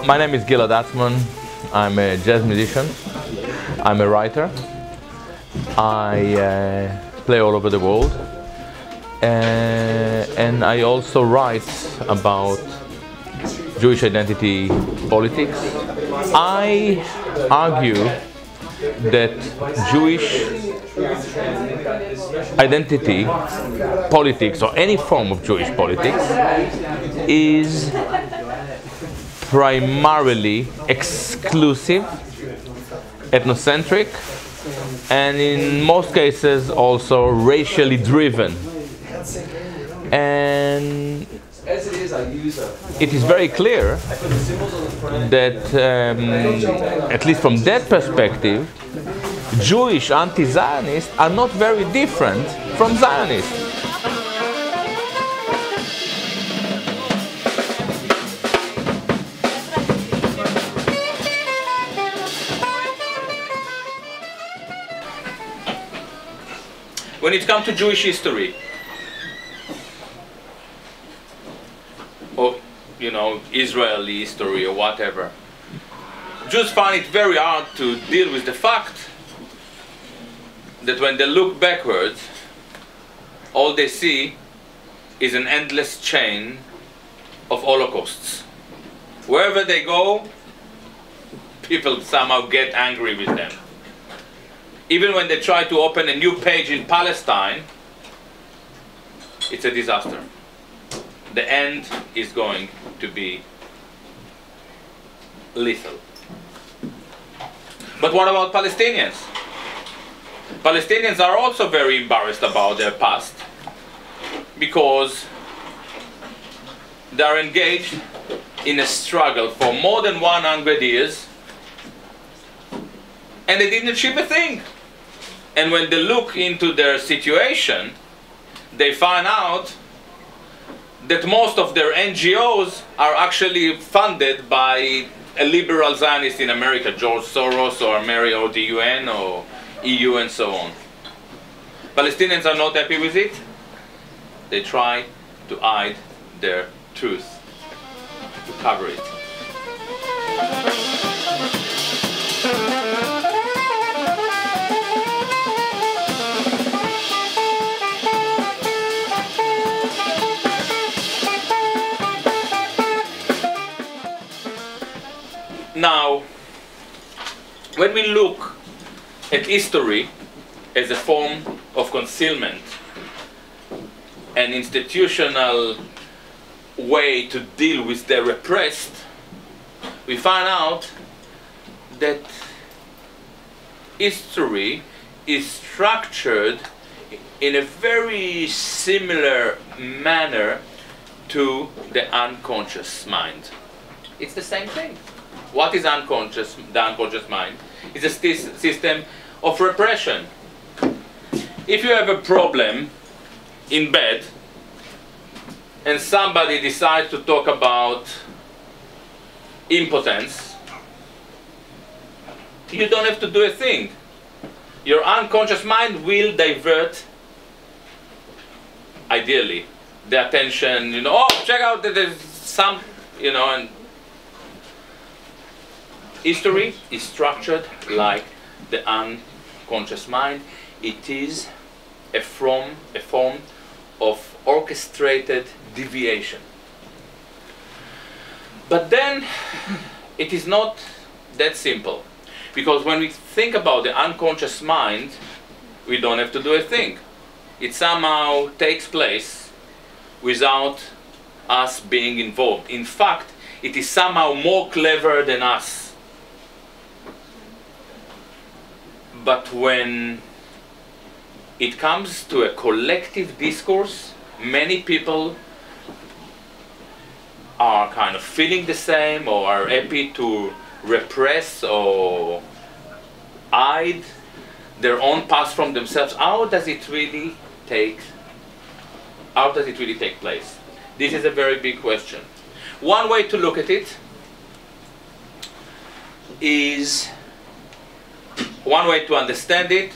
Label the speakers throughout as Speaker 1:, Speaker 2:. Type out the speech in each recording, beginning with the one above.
Speaker 1: My name is Gilad Atzmon. I'm a jazz musician. I'm a writer. I play all over the world. And I also write about Jewish identity politics. I argue that Jewish identity politics, or any form of Jewish politics, is primarily exclusive, ethnocentric, and in most cases also racially driven. And it is very clear that, at least from that perspective, Jewish anti-Zionists are not very different from Zionists. When it comes to Jewish history, or Israeli history or whatever, Jews find it very hard to deal with the fact that when they look backwards, all they see is an endless chain of holocausts. Wherever they go, people somehow get angry with them. Even when they try to open a new page in Palestine, it's a disaster. The end is going to be lethal. But what about Palestinians? Palestinians are also very embarrassed about their past because they are engaged in a struggle for more than 100 years and they didn't achieve a thing. And when they look into their situation, they find out that most of their NGOs are actually funded by a liberal Zionist in America, George Soros or Mary or the UN or EU and so on. Palestinians are not happy with it. They try to hide their truth, to cover it. Now, when we look at history as a form of concealment, an institutional way to deal with the repressed, we find out that history is structured in a very similar manner to the unconscious mind. It's the same thing. What is unconscious? The unconscious mind is a system of repression. If you have a problem in bed and somebody decides to talk about impotence, you don't have to do a thing. Your unconscious mind will divert, ideally, the attention, oh, check out that there's some, and history is structured like the unconscious mind. It is a form of orchestrated deviation. But then it is not that simple, because when we think about the unconscious mind, we don't have to do a thing. It somehow takes place without us being involved. In fact, it is somehow more clever than us. But when it comes to a collective discourse, many people are kind of feeling the same or are happy to repress or hide their own past from themselves. How does it really take place? This is a very big question. One way to look at it is, one way to understand it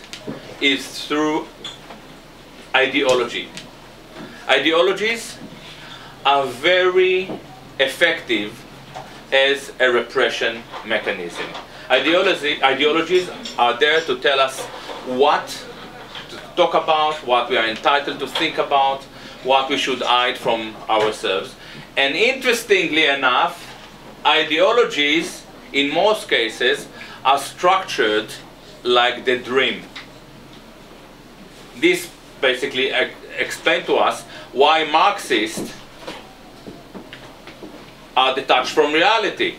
Speaker 1: is through ideology. Ideologies are very effective as a repression mechanism. Ideologies are there to tell us what to talk about, what we are entitled to think about, what we should hide from ourselves. And interestingly enough, ideologies, in most cases, are structured like the dream. This basically explains to us why Marxists are detached from reality,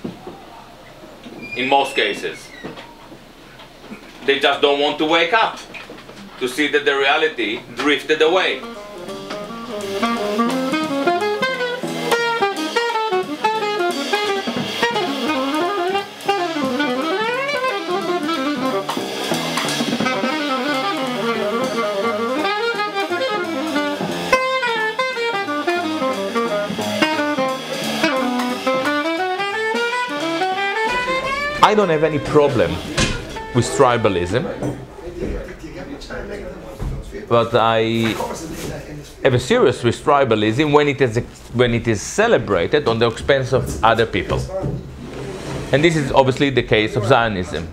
Speaker 1: in most cases. They just don't want to wake up to see that the reality drifted away.
Speaker 2: I don't have any problem with tribalism, but I have a serious with tribalism when it is celebrated on the expense of other people. And this is obviously the case of Zionism.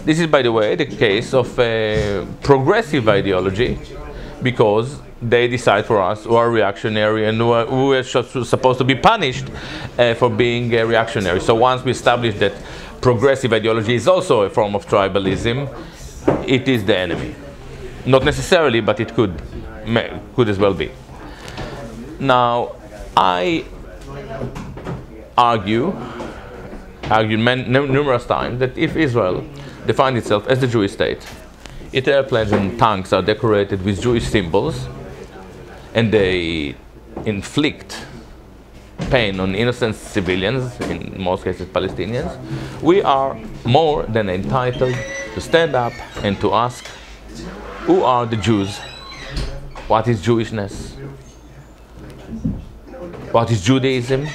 Speaker 2: This is, by the way, the case of progressive ideology, because they decide for us who are reactionary and who are supposed to be punished for being reactionary. So once we establish that progressive ideology is also a form of tribalism, it is the enemy. Not necessarily, but it could as well be. Now, I argued numerous times that if Israel defined itself as the Jewish state, its airplanes and tanks are decorated with Jewish symbols, and they inflict pain on innocent civilians, in most cases Palestinians, we are more than entitled to stand up and to ask, who are the Jews? What is Jewishness? What is Judaism?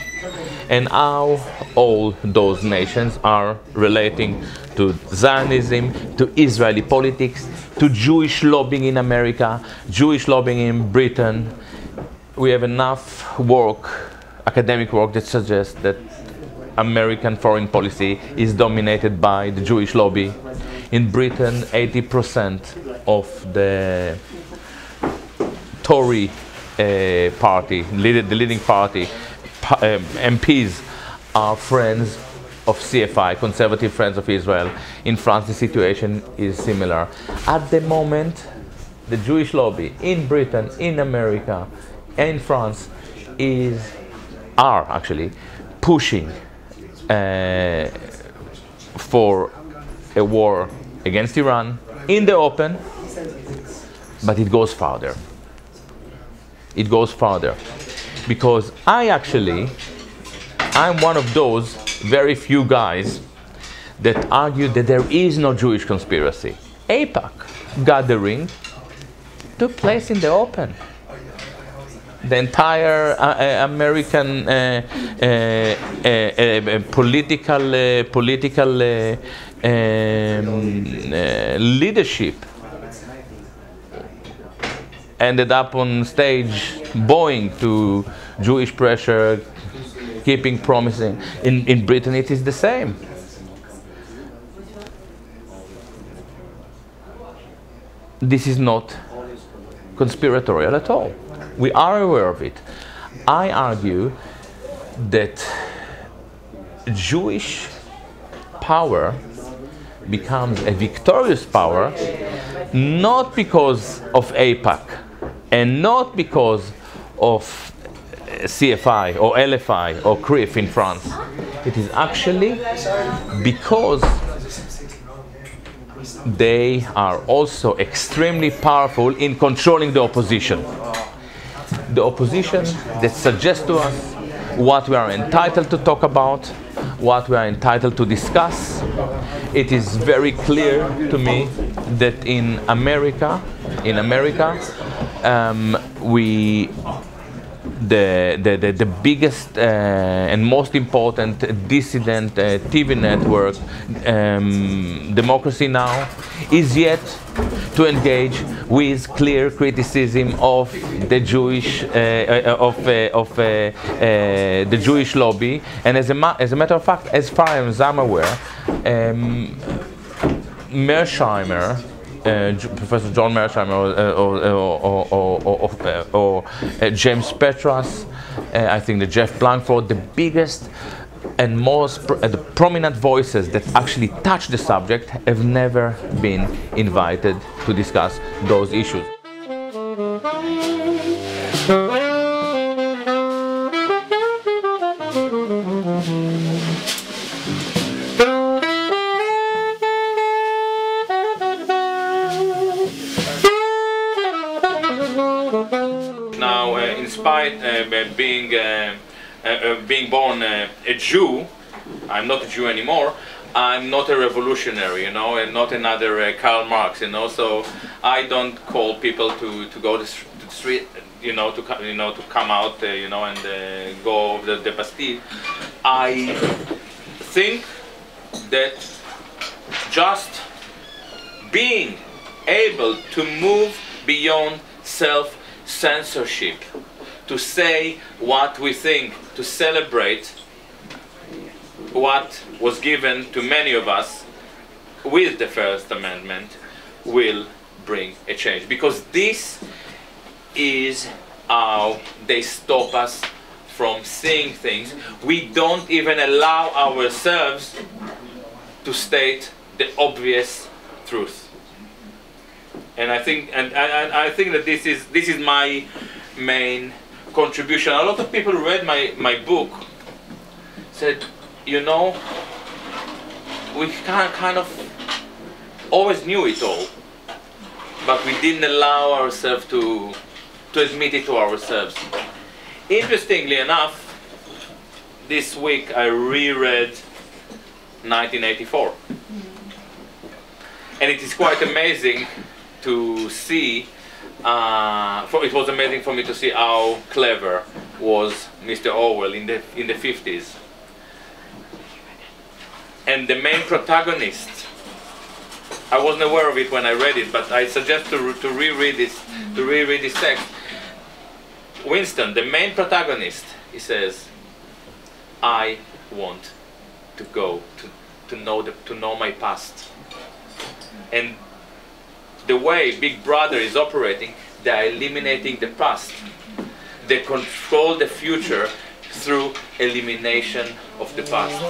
Speaker 2: And how all those nations are relating to Zionism, to Israeli politics, to Jewish lobbying in America, Jewish lobbying in Britain. We have enough work, academic work, that suggests that American foreign policy is dominated by the Jewish lobby. In Britain, 80% of the Tory party, the leading party, MPs are friends of CFI, Conservative Friends of Israel. In France, the situation is similar. At the moment, the Jewish lobby in Britain, in America, and in France are actually pushing for a war against Iran in the open, but it goes farther. It goes farther. Because I'm one of those very few guys that argue that there is no Jewish conspiracy. AIPAC gathering took place in the open. The entire American political leadership ended up on stage bowing to Jewish pressure, keeping promising. In Britain it is the same. This is not conspiratorial at all. We are aware of it. I argue that Jewish power becomes a victorious power not because of AIPAC and not because of CFI or LFI or CRIF in France. It is actually because they are also extremely powerful in controlling the opposition. The opposition that suggests to us what we are entitled to talk about, what we are entitled to discuss. It is very clear to me that in America, the biggest and most important dissident TV network, Democracy Now!, is yet to engage with clear criticism of the Jewish the Jewish lobby. And as a matter of fact, as far as I'm aware, Mearsheimer, Professor John Mearsheimer, or James Petras, I think the Jeff Blanford, the biggest and most the prominent voices that actually touch the subject, have never been invited to discuss those issues.
Speaker 1: Now, in spite of being born a Jew, I'm not a Jew anymore. I'm not a revolutionary, and not another Karl Marx, So I don't call people to go to the street, to come out, and go over the Bastille. I think that just being able to move beyond self-censorship, to say what we think, to celebrate what was given to many of us with the First Amendment, will bring a change. Because this is how they stop us from seeing things. We don't even allow ourselves to state the obvious truth. And I think, I think that this is my main contribution. A lot of people who read my book said, we kind of always knew it all, but we didn't allow ourselves to admit it to ourselves. Interestingly enough, this week I reread 1984, and it is quite amazing to see. It was amazing for me to see how clever was Mr. Orwell in the 50s. And the main protagonist, I wasn't aware of it when I read it, but I suggest to reread this text. Winston, the main protagonist, he says, I want to go to know my past. And the way Big Brother is operating, they are eliminating the past. They control the future through elimination of the past.